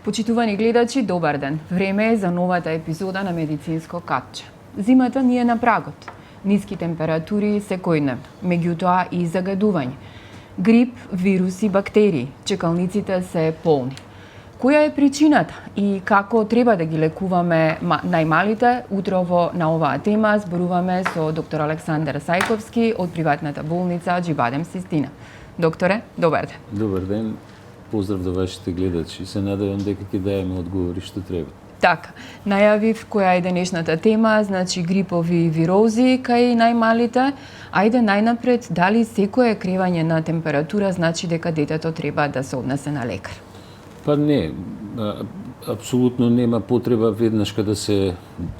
Почитувани гледачи, добар ден. Време е за новата епизода на Медицинско капче. Зимата ни е на прагот. Ниски температури секојдневно, меѓутоа и загадување. Грип, вируси, бактерии, чекалниците се полни. Која е причината и како треба да ги лекуваме најмалите? Утрово на оваа тема зборуваме со доктор Александар Сајковски од приватната болница Џибадем Систина. Докторе, добар ден. Добар ден. Поздрав до вашите гледачи. Се надевам дека ќе даеме одговори што треба. Така, најавив која е денешната тема, значи грипови вирози кај најмалите. Ајде најнапред, дали секое кревање на температура значи дека детето треба да се однесе на лекар? Па не, апсолутно нема потреба веднашка да се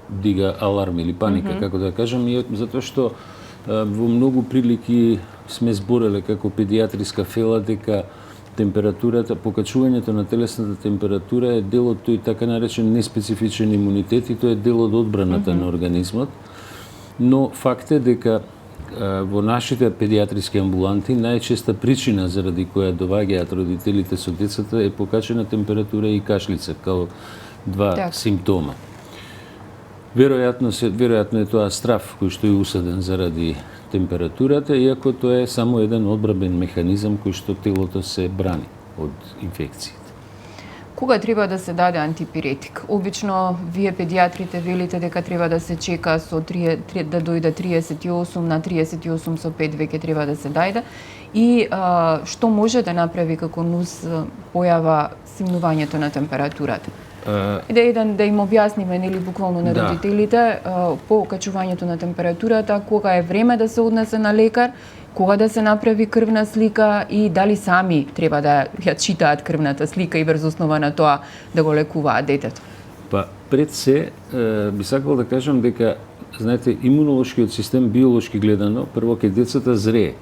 дига аларм или паника, како да кажам, затоа што во многу прилики сме збореле како педиатриска фела дека температурата, покачувањето на телесната температура е дел од тој така наречен неспецифичен имунитет и тоа е дел од одбраната на организмот. Но факт е дека во нашите педиатриски амбуланти најчеста причина заради која доаѓаат родителите со децата е покачена температура и кашлица као два симптома. Веројатно е тоа страв кој што е усаден заради температурата, иако тоа е само еден одбранбен механизам кој што телото се брани од инфекциите. Кога треба да се даде антипиретик? Обично вие педиатрите велите дека треба да се чека со да дојде 38 на 38,5 веќе треба да се даде. И што може да направи како нус појава симнувањето на температурата? Да им објасниме нели буквално на родителите по качувањето на температурата, кога е време да се однесе на лекар, кога да се направи крвна слика и дали сами треба да ја читаат крвната слика и врз основа на тоа да го лекуваат детето. Па пред се би сакал да кажам дека знаете, имунолошкиот систем биолошки гледано, прво ке децата зрее.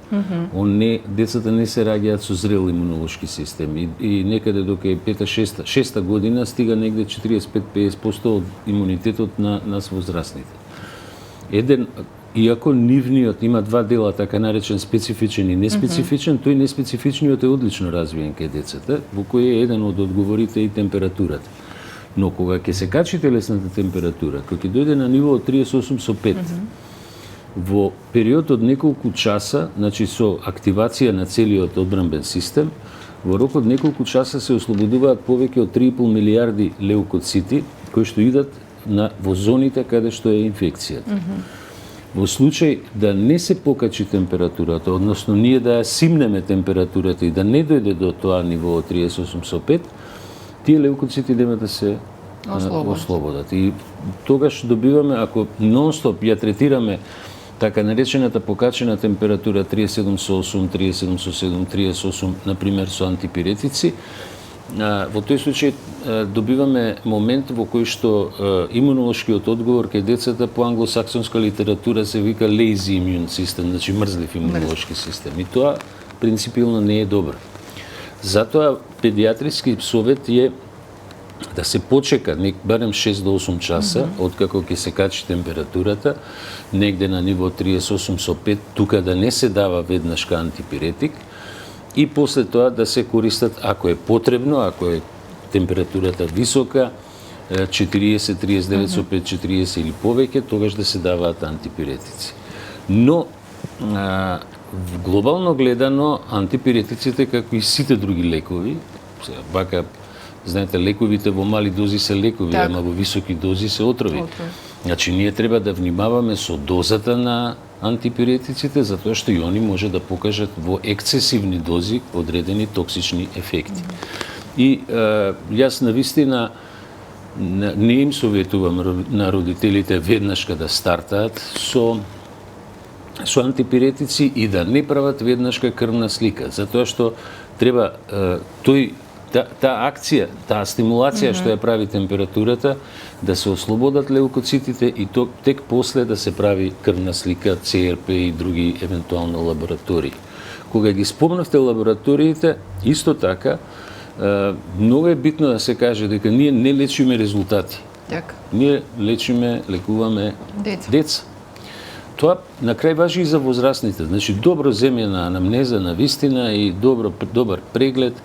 Децата не се раѓаат со зрел имунолошки систем и некаде дока е 5-6 година стига негде 45-50% од имунитетот на нас возрастните. Иако нивниот има два дела, така наречен специфичен и неспецифичен, тој неспецифичниот е одлично развиен кај децата, во кој е еден од одговорите и температурата. Но кога ќе се качи телесната температура, кога ќе дојде на ниво од 38,5, во период од неколку часа, значи со активација на целиот одбранбен систем, во рок од неколку часа се ослободуваат повеќе од 3,5 милиарди леукоцити, кои што идат во зоните каде што е инфекцијата. Во случај да не се покачи температурата, односно ние да ја симнеме температурата и да не дојде до тоа ниво од 38,5, тие леукоцити нема да се ослободат. И тогаш добиваме, ако нон-стоп ја третираме така наречената покачена температура 37,8, 37,7, 38, например со антипиретици, во тој случај добиваме момент во кој што имунолошкиот одговор кај децата по англосаксонска литература се вика lazy immune system, значи мрзлив имунолошки систем. И тоа принципилно не е добро. Затоа педиатриски совет е да се почека барем 6 до 8 часа откако ќе се качи температурата, негде на ниво 38,5, тука да не се дава веднашка антипиретик и после тоа да се користат ако е потребно, ако е температурата висока, 40, 39,5, 40 или повеќе, тогаш да се даваат антипиретици. Но глобално гледано, антипиретиците, како и сите други лекови, вака, знаете, лековите во мали дози се лекови, ама во високи дози се отрови. Значи, ние треба да внимаваме со дозата на антипиретиците, затоа што и они може да покажат во ексцесивни дози одредени токсични ефекти. И јас навистина не им советувам на родителите веднашка да стартаат со антипиретици и да не прават веднашка крвна слика, затоа што треба таа акција, таа стимулација што ја прави температурата, да се ослободат леукоцитите и тек после да се прави крвна слика, ЦРП и други евентуално лаборатории. Кога ги спомнавте лабораториите, исто така, многу е битно да се каже дека ние не лечиме резултати. Ние лекуваме деца. Тоа на крај важи и за возрастните. Значи, добро земјана анамнеза на вистина и добар преглед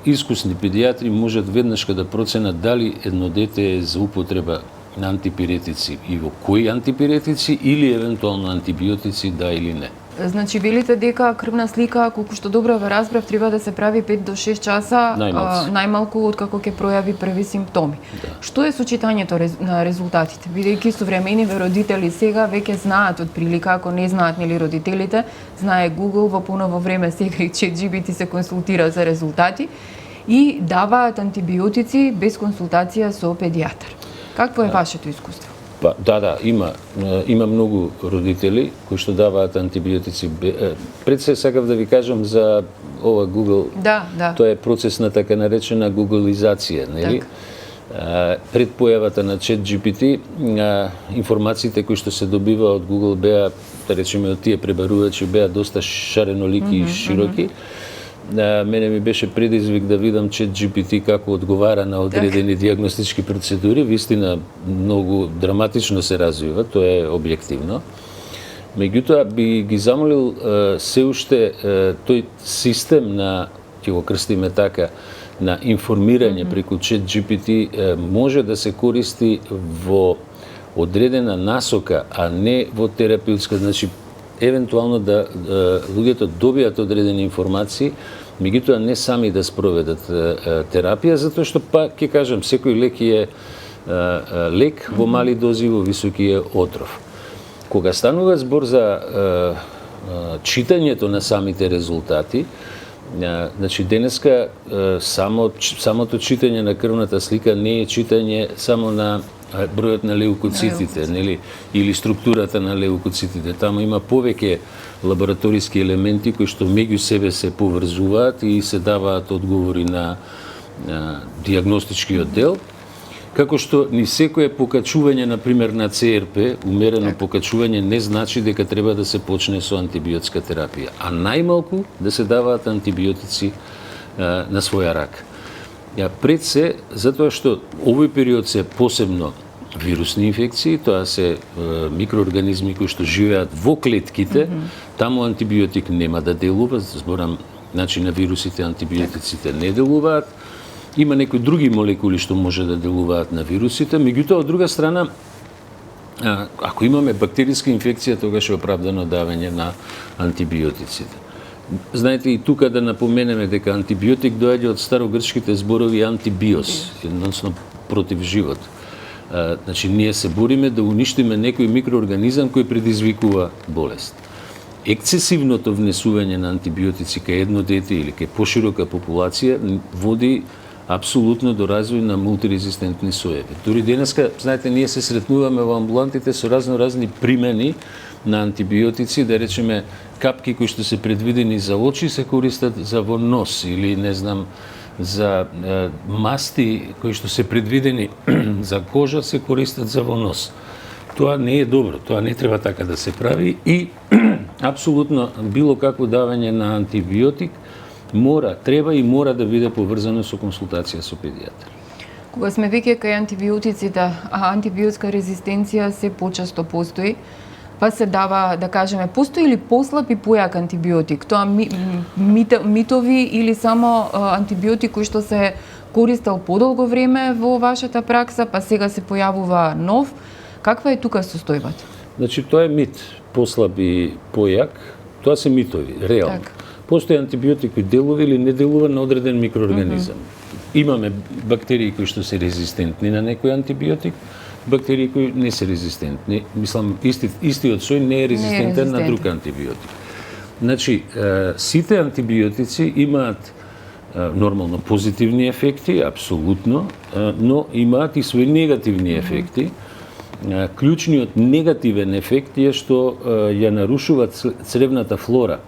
искусни педиатри можат веднашка да проценат дали едно дете е за употреба на антипиретици и во кои антипиретици или евентуално антибиотици, да или не. Значи, велите дека крвна слика, колку што добро ве разбрав, треба да се прави 5 до 6 часа најмалку откако ќе пројави први симптоми. Да. Што е сочитањето на резултатите? Бидејќи современиве родители сега веќе знаат од прилика, ако не знаат нели родителите, знае Google, во поново време сега и ChatGPT се консултира за резултати и даваат антибиотици без консултација со педијатар. Какво е вашето искуство? Да, има многу родители кои што даваат антибиотици. Пред се сакав да ви кажам за ова Google. Да. Тоа е процес на така наречена гуглизација, нели? Пред појавата на ChatGPT, информациите кои што се добива од Google беа, да речеме, од тие пребарувачи беа доста шаренолики и широки. Мене ми беше предизвик да видам ChatGPT како одговара на одредени диагностички процедури. Вистина, многу драматично се развива, тоа е објективно. Меѓутоа, би ги замолил се уште тој систем на, ќе го крстиме така, на информирање преку ChatGPT може да се користи во одредена насока, а не во терапеутска. Значи, евентуално да луѓето добијат одредени информации, меѓутоа не сами да спроведат терапија, затоа што, ќе кажам, секој лек е лек во мали дози, во високи е отров. Кога станува збор за читањето на самите резултати, значи денеска самото читање на крвната слика не е читање само на бројот на леукоцитите, нели, или структурата на леукоцитите. Таму има повеќе лабораториски елементи кои што меѓу себе се поврзуваат и се даваат одговори на диагностичкиот дел. Како што ни секое покачување, например, на ЦРП, умерено покачување, не значи дека треба да се почне со антибиотска терапија, а најмалку да се даваат антибиотици на своја рак. Пред се, затоа што овој период се посебно вирусни инфекции, тоа се микроорганизми кои што живеат во клетките, таму антибиотик нема да делува, зборам, значи на вирусите антибиотиците не делуваат. Има некои други молекули што може да делуваат на вирусите, меѓутоа од друга страна, ако имаме бактериска инфекција, тогаш е оправдано давање на антибиотиците. Знаете, и тука да напоменеме дека антибиотик доаѓа од старогрчките зборови антибиос, односно против живот. Значи, ние се бориме да уништиме некој микроорганизам кој предизвикува болест. Ексцесивното внесување на антибиотици кај едно дете или кај поширока популација води апсолутно до развој на мултирезистентни соеви. Дури денеска, знаете, ние се сретнуваме во амбулантите со разни примени на антибиотици, да речеме капки кои што се предвидени за очи се користат за во нос или не знам за масти кои што се предвидени за кожа се користат за во нос. Тоа не е добро, тоа не треба така да се прави и апсолутно било какво давање на антибиотик треба да биде поврзано со консултација со педијатар. Кога сме веќе кај антибиотиците, антибиотска резистенција се почесто постои, па се дава, да кажеме, постои ли послаб и појак антибиотик? Тоа митови или само антибиотик кој што се користел подолго време во вашата пракса, па сега се појавува нов? Каква е тука состојбата? Значи, тоа е мит, послаб и појак, тоа се митови, реално. Так. Постои антибиотик кој делува или не делува на одреден микроорганизам. Имаме бактерии кои што се резистентни на некој антибиотик, бактерии кои не се резистентни. Мислам, истиот сој не е резистентен на друг антибиотик. Значи, сите антибиотици имаат нормално позитивни ефекти, апсолутно, но имаат и своји негативни ефекти. Клучниот негативен ефект е што ја нарушува цревната флора.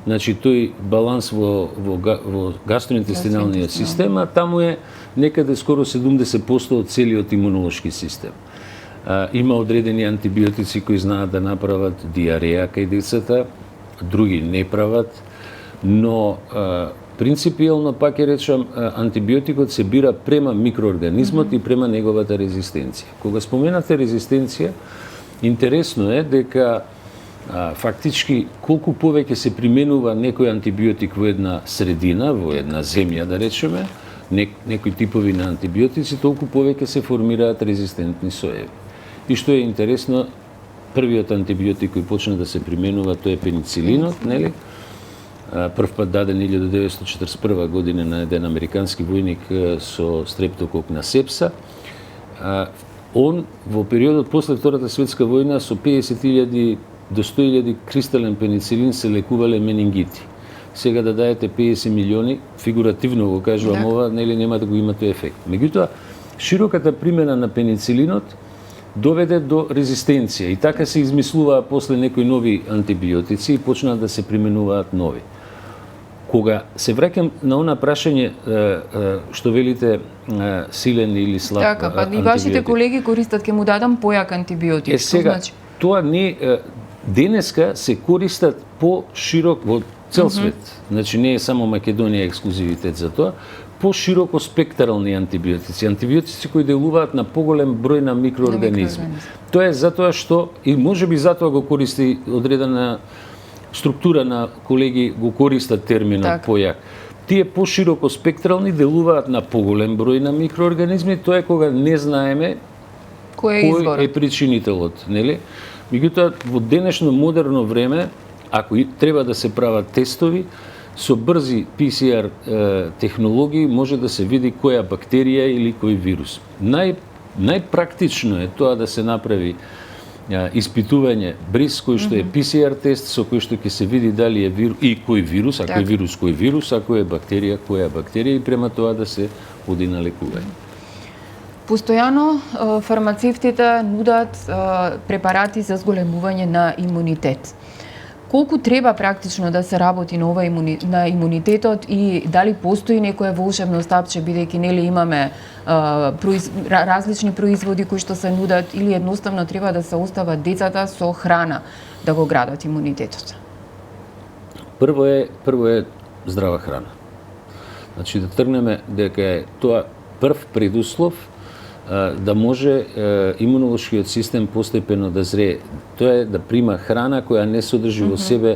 Значи, тој баланс во гастроинтестиналниот систем, а таму е некаде скоро 70% од целиот имунолошки систем. Има одредени антибиотици кои знаат да направат диареја кај децата, други не прават, но принципиално, пак ќе речам, антибиотикот се бира према микроорганизмот и према неговата резистенција. Кога споменате резистенција, интересно е дека фактички колку повеќе се применува некој антибиотик во една средина, во една земја да речеме, некои типови на антибиотици, толку повеќе се формираат резистентни соеви. И што е интересно, првиот антибиотик кој почна да се применува тој е пеницилинот, нели? Прв пат даден 1941 година на еден американски војник со стрептокок на сепса. Он во периодот после Втората светска војна со 50.000 до 100.000 кристален пеницилин се лекувале менингити. Сега да даете 50 милиони, фигуративно го кажувам ова, нели нема да го има тој ефект. Меѓутоа, широката примена на пеницилинот доведе до резистенција и така се измислуваа после некои нови антибиотици и почнаа да се применуваат нови. Кога се враќам на она прашање што велите силен или слаб така, па и вашите колеги користат, ќе му дадам појак антибиотик. Сега, значи? Тоа не денеска се користат по-широк во цел свет. Значи не е само Македонија ексклузивитет за тоа, по-широко спектрални антибиотици, антибиотици кои делуваат на поголем број на микроорганизми. Тоа е затоа што и можеби затоа го користи одредена структура на колеги го користат терминот појак. Тие по-широко спектрални делуваат на поголем број на микроорганизми, тоа е кога не знаеме кој е причинителот, нели? Меѓутоа во денешно модерно време, ако треба да се прават тестови, со брзи PCR технологии може да се види која бактерија или кој вирус. Најпрактично е тоа да се направи испитување бриз кој што е PCR тест со кој што ќе се види дали е вирус и кој вирус, ако е вирус, кој вирус, ако е бактерија, која бактерија и према тоа да се оди на лекување. Постојано фармацевтите нудат препарати за зголемување на имунитет. Колку треба практично да се работи на на имунитетот и дали постои некое волшебно стапче, бидејќи нели имаме различни производи кои што се нудат, или едноставно треба да се остават децата со храна да го градат имунитетот? Прво е здрава храна. Значи да тргнеме дека е тоа прв предуслов да може имунолошкиот систем постепено да зрее. Тоа е да прима храна која не содржи во себе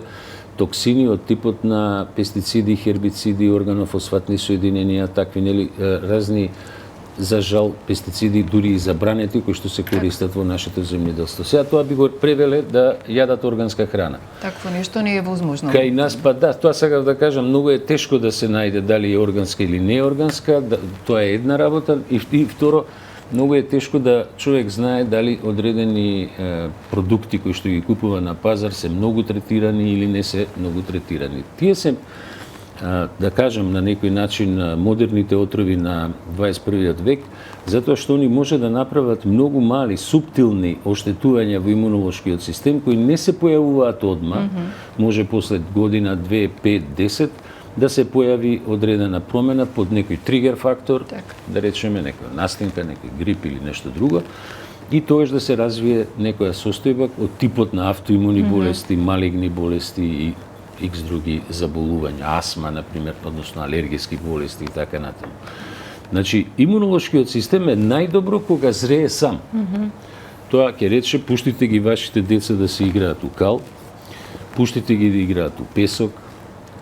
токсини од типот на пестициди, хербициди, органофосфатни соединенија, такви нели разни, за жал, пестициди дури и забранети кои што се користат во нашето земјоделство. Сега тоа би го превеле да јадат органска храна. Такво нешто не е возможно. Кај нас па да, тоа сакав да кажам, многу е тешко да се најде дали е органска или не е органска, тоа е една работа и второ, многу е тешко да човек знае дали одредени продукти кои што ги купува на пазар се многу третирани или не се многу третирани. Тие се, да кажам, на некој начин модерните отрови на 21. век, затоа што они може да направат многу мали, суптилни оштетувања во имунолошкиот систем кои не се појавуваат одма, може после година, 2, 5, 10, да се појави одредена промена под некој тригер фактор, да речеме некоја настинка, некој грип или нешто друго, и тогаш да се развие некоја состојба од типот на автоимуни болести, малигни болести и икс други заболувања, астма, например, односно алергиски болести и така натаму. Значи, имунолошкиот систем е најдобро кога зрее сам. Тоа ќе рече, пуштите ги вашите деца да се играат у кал, пуштите ги да играат у песок,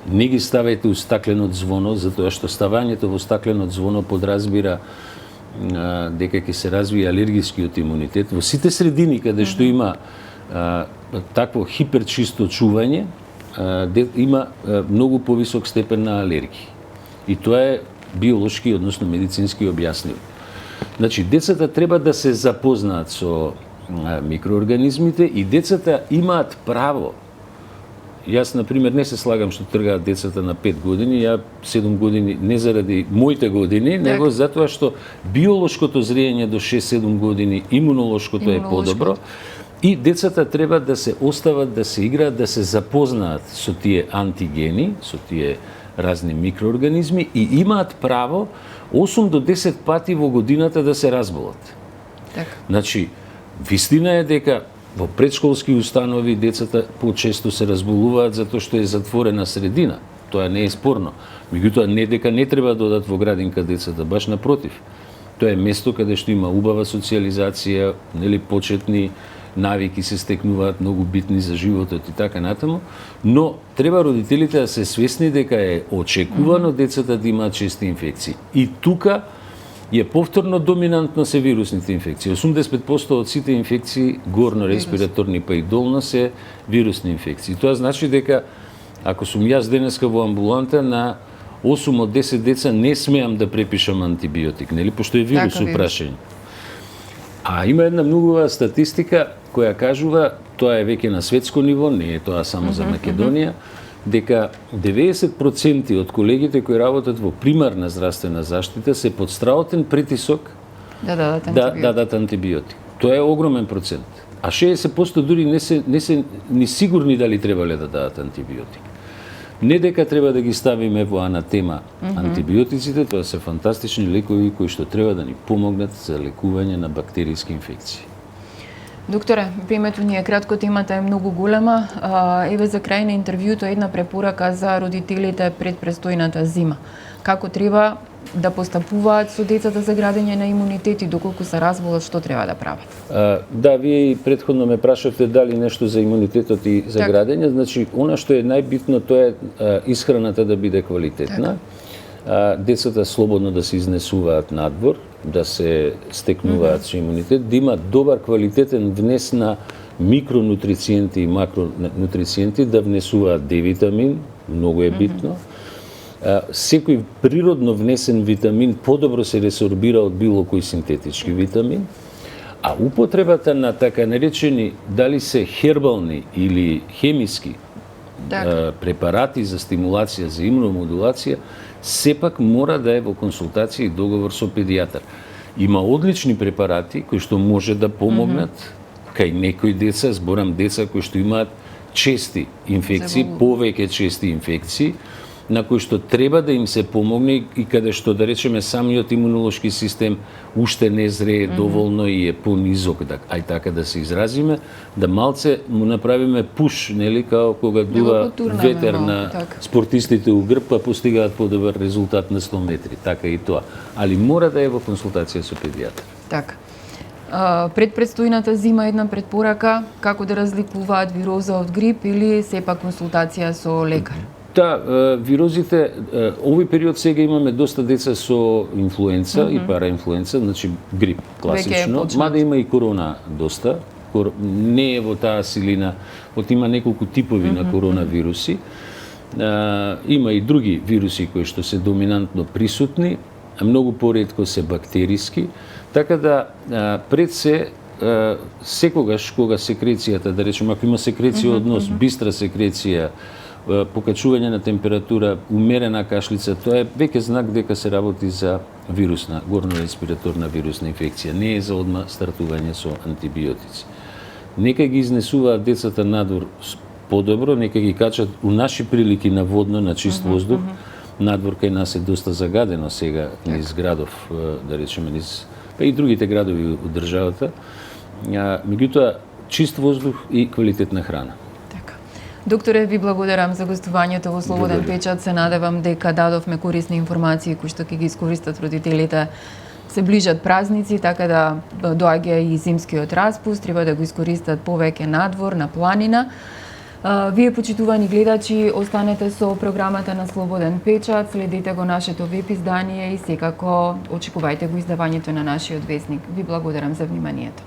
не ги ставајте у стаклено звоно, затоа што ставањето во стаклено звоно подразбира дека ќе се развие алергискиот имунитет. Во сите средини каде што има такво хиперчисто чување, има многу повисок степен на алергија. И тоа е биолошки, односно медицински објаснливо. Значи, децата треба да се запознаат со микроорганизмите и децата имаат право. Јас, например, не се слагам што тргаат децата на 5 години, ја 7 години, не заради моите години, него затоа што биолошкото зрење до 6-7 години, имунолошкото е подобро, и децата треба да се остават, да се играат, да се запознаат со тие антигени, со тие разни микроорганизми и имаат право 8 до 10 пати во годината да се разболат. Значи, вистина е дека во предшколски установи децата почесто се разболуваат затоа што е затворена средина. Тоа не е спорно. Меѓутоа не дека не треба да одат во градинка децата, баш напротив. Тоа е место каде што има убава социјализација, нели почетни навики се стекнуваат многу битни за животот и така натаму, но треба родителите да се свесни дека е очекувано децата да имаат чести инфекции. И тука е повторно доминантно се вирусните инфекции. 85% од сите инфекции горно-респираторни па и долно се вирусни инфекции. Тоа значи дека ако сум јас денеска во амбуланта, на 8 од 10 деца не смеам да препишам антибиотик, нели, пошто е вирус у прашање. А има една многува статистика која кажува, тоа е веќе на светско ниво, не е тоа само за Македонија, дека 90% од колегите кои работат во примарна здравствена заштита се под страотен притисок да дадат антибиотик. Тоа е огромен процент. А 60% дури не се ни сигурни дали требале да дадат антибиотик. Не дека треба да ги ставиме во анатема антибиотиците, тоа се фантастични лекови кои што треба да ни помогнат за лекување на бактериски инфекции. Докторе, времето ни е кратко, темата е многу голема. Еве за крај на интервјуто една препорака за родителите пред престојната зима. Како треба да постапуваат со децата за градење на имунитет и доколку се разболат, што треба да прават? Да, вие и претходно ме прашавте дали нешто за имунитетот и за градење. Значи, она што е најбитно, тоа е исхраната да биде квалитетна. Децата слободно да се изнесуваат надвор, да се стекнуваат со имунитет, да имаат добар квалитетен внес на микронутрициенти и макронутрициенти, да внесуваат D-витамин, многу е битно. Секој природно внесен витамин подобро се ресорбира од било кој синтетички витамин, а употребата на така наречени дали се хербални или хемиски препарати за стимулација, за имуномодулација, сепак мора да е во консултација и договор со педијатар. Има одлични препарати кои што може да помогнат кај некои деца, зборам деца кои што имаат чести инфекции, повеќе чести инфекции, на кои што треба да им се помогне и каде што, да речеме, самиот имунолошки систем уште не зрее доволно и е понизок, ај така да се изразиме, да малце му направиме пуш, нели, као кога дува ветер на спортистите у грб, па постигаат подобар резултат на 100 метри, така и тоа. Али мора да е во консултација со педијатар. Така. Пред предстојната зима една предпорака, како да разликуваат вироза од грип или сепак консултација со лекар? Да, вирозите, овој период сега имаме доста деца со инфлуенца и параинфлуенца, значи грип класично, мада има и корона доста, не е во таа силина, има неколку типови на коронавируси, има и други вируси кои што се доминантно присутни, многу поретко се бактериски, така да пред се секогаш кога секреција, да речеме, ако има секреција од нос, бистра секреција, покачување на температура, умерена кашлица, тоа е веќе знак дека се работи за вирусна, горно-респираторна вирусна инфекција. Не е за одма стартување со антибиотици. Нека ги изнесуваат децата надвор подобро, нека ги качат у наши прилики на водно, на чист воздух. Надвор кај нас е доста загадено сега низ градов, да речеме, низ па и другите градови од државата. Меѓутоа, чист воздух и квалитетна храна. Докторе, ви благодарам за гостувањето во Слободен печат. Се надевам дека дадовме корисни информации кои што ќе ги искористат родителите. Се ближат празници, така да доаѓа и зимскиот распуст, треба да го искористат повеќе надвор, на планина. Вие, почитувани гледачи, останете со програмата на Слободен печат, следете го нашето веб издание и секако очекувајте го издавањето на нашиот весник. Ви благодарам за вниманието.